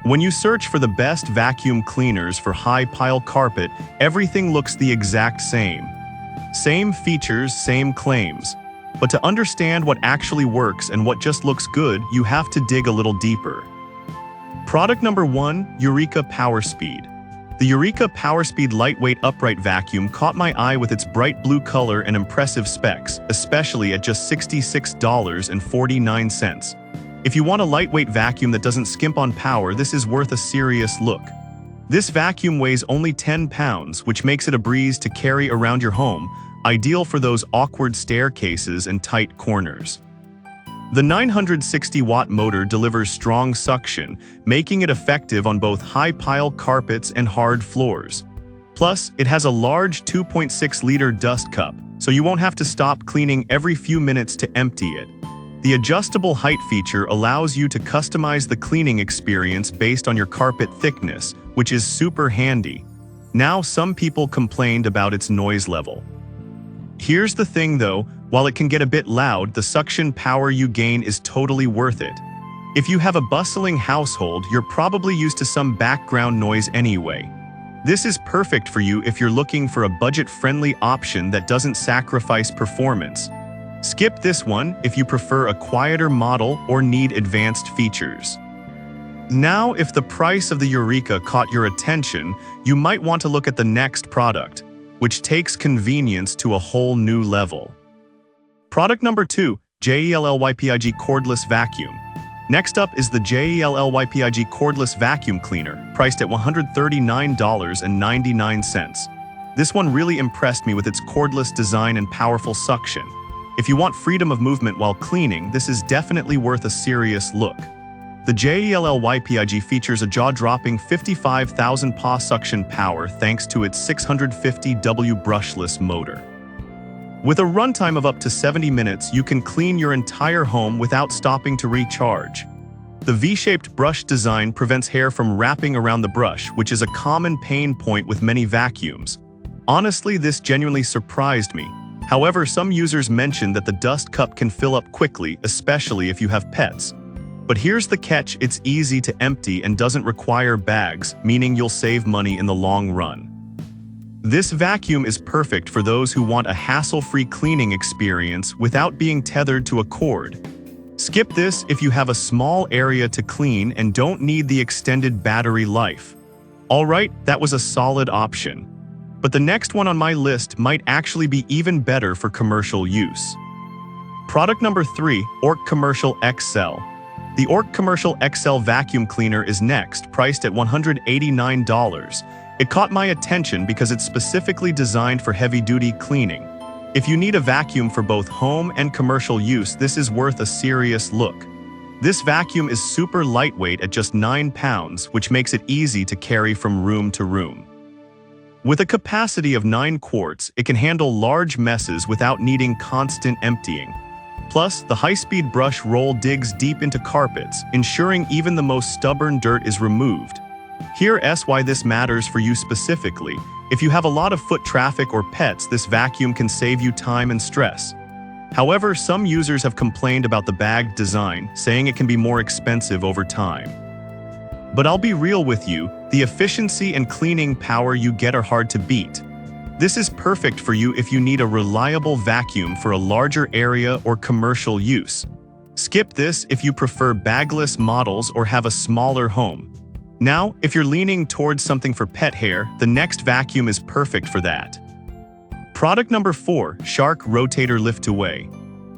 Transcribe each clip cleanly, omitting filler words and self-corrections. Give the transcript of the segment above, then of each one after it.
When you search for the best vacuum cleaners for high-pile carpet, everything looks the exact same. Same features, same claims. But to understand what actually works and what just looks good, you have to dig a little deeper. Product number 1, Eureka Power Speed. The Eureka Power Speed lightweight upright vacuum caught my eye with its bright blue color and impressive specs, especially at just $66.49. If you want a lightweight vacuum that doesn't skimp on power, this is worth a serious look. This vacuum weighs only 10 pounds, which makes it a breeze to carry around your home, ideal for those awkward staircases and tight corners. The 960-watt motor delivers strong suction, making it effective on both high-pile carpets and hard floors. Plus, it has a large 2.6-liter dust cup, so you won't have to stop cleaning every few minutes to empty it. The adjustable height feature allows you to customize the cleaning experience based on your carpet thickness, which is super handy. Now, some people complained about its noise level. Here's the thing though, while it can get a bit loud, the suction power you gain is totally worth it. If you have a bustling household, you're probably used to some background noise anyway. This is perfect for you if you're looking for a budget-friendly option that doesn't sacrifice performance. Skip this one if you prefer a quieter model or need advanced features. Now, if the price of the Eureka caught your attention, you might want to look at the next product, which takes convenience to a whole new level. Product number 2, JELLYPIG Cordless Vacuum. Next up is the JELLYPIG Cordless Vacuum Cleaner, priced at $139.99. This one really impressed me with its cordless design and powerful suction. If you want freedom of movement while cleaning, this is definitely worth a serious look. The JELLYPIG features a jaw-dropping 55,000 PA suction power thanks to its 650W brushless motor. With a runtime of up to 70 minutes, you can clean your entire home without stopping to recharge. The V-shaped brush design prevents hair from wrapping around the brush, which is a common pain point with many vacuums. Honestly, this genuinely surprised me. However, some users mentioned that the dust cup can fill up quickly, especially if you have pets. But here's the catch, it's easy to empty and doesn't require bags, meaning you'll save money in the long run. This vacuum is perfect for those who want a hassle-free cleaning experience without being tethered to a cord. Skip this if you have a small area to clean and don't need the extended battery life. Alright, that was a solid option. But the next one on my list might actually be even better for commercial use. Product number 3, Ork Commercial XL. The Ork Commercial XL vacuum cleaner is next, priced at $189. It caught my attention because it's specifically designed for heavy-duty cleaning. If you need a vacuum for both home and commercial use, this is worth a serious look. This vacuum is super lightweight at just 9 pounds, which makes it easy to carry from room to room. With a capacity of 9 quarts, it can handle large messes without needing constant emptying. Plus, the high-speed brush roll digs deep into carpets, ensuring even the most stubborn dirt is removed. Here's why this matters for you specifically. If you have a lot of foot traffic or pets, this vacuum can save you time and stress. However, some users have complained about the bag design, saying it can be more expensive over time. But I'll be real with you, the efficiency and cleaning power you get are hard to beat. This is perfect for you if you need a reliable vacuum for a larger area or commercial use. Skip this if you prefer bagless models or have a smaller home. Now, if you're leaning towards something for pet hair, the next vacuum is perfect for that. Product number 4, Shark Rotator Lift-Away.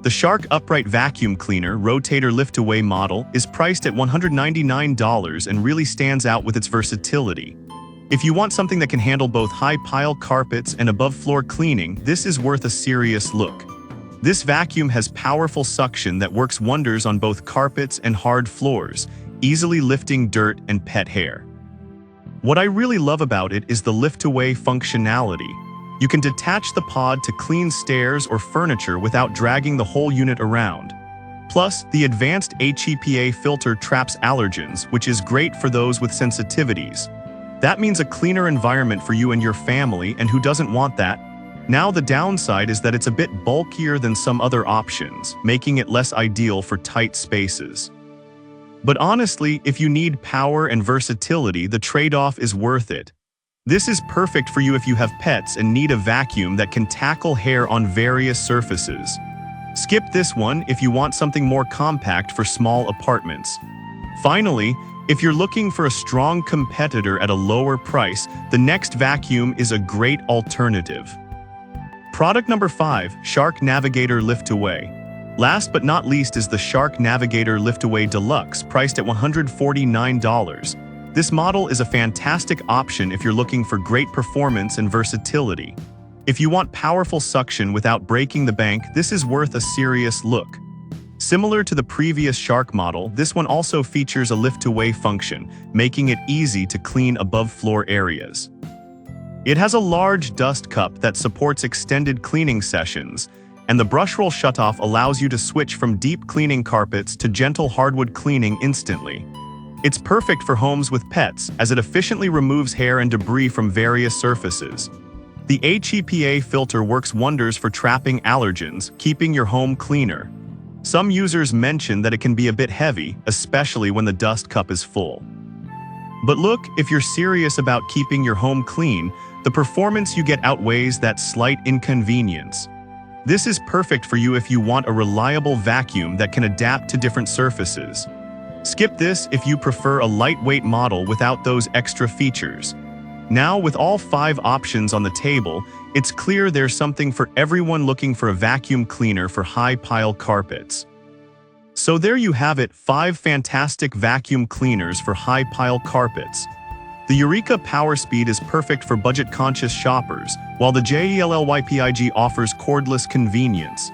The Shark Upright Vacuum Cleaner Rotator Lift-Away model is priced at $199 and really stands out with its versatility. If you want something that can handle both high-pile carpets and above-floor cleaning, this is worth a serious look. This vacuum has powerful suction that works wonders on both carpets and hard floors, easily lifting dirt and pet hair. What I really love about it is the lift-away functionality. You can detach the pod to clean stairs or furniture without dragging the whole unit around. Plus, the advanced HEPA filter traps allergens, which is great for those with sensitivities. That means a cleaner environment for you and your family, and who doesn't want that? Now the downside is that it's a bit bulkier than some other options, making it less ideal for tight spaces. But honestly, if you need power and versatility, the trade-off is worth it. This is perfect for you if you have pets and need a vacuum that can tackle hair on various surfaces. Skip this one if you want something more compact for small apartments. Finally, if you're looking for a strong competitor at a lower price, the next vacuum is a great alternative. Product number 5, Shark Navigator Lift-Away. Last but not least is the Shark Navigator Lift-Away Deluxe, priced at $149. This model is a fantastic option if you're looking for great performance and versatility. If you want powerful suction without breaking the bank, this is worth a serious look. Similar to the previous Shark model, this one also features a lift-away function, making it easy to clean above-floor areas. It has a large dust cup that supports extended cleaning sessions, and the brush roll shutoff allows you to switch from deep cleaning carpets to gentle hardwood cleaning instantly. It's perfect for homes with pets, as it efficiently removes hair and debris from various surfaces. The HEPA filter works wonders for trapping allergens, keeping your home cleaner. Some users mention that it can be a bit heavy, especially when the dust cup is full. But look, if you're serious about keeping your home clean, the performance you get outweighs that slight inconvenience. This is perfect for you if you want a reliable vacuum that can adapt to different surfaces. Skip this if you prefer a lightweight model without those extra features. Now, with all 5 options on the table, it's clear there's something for everyone looking for a vacuum cleaner for high-pile carpets. So there you have it, 5 fantastic vacuum cleaners for high-pile carpets. The Eureka Power Speed is perfect for budget-conscious shoppers, while the JELLYPIG offers cordless convenience.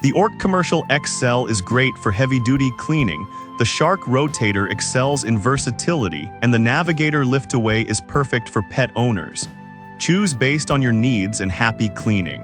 The Orc Commercial XL is great for heavy-duty cleaning, the Shark Rotator excels in versatility, and the Navigator Lift-Away is perfect for pet owners. Choose based on your needs and happy cleaning.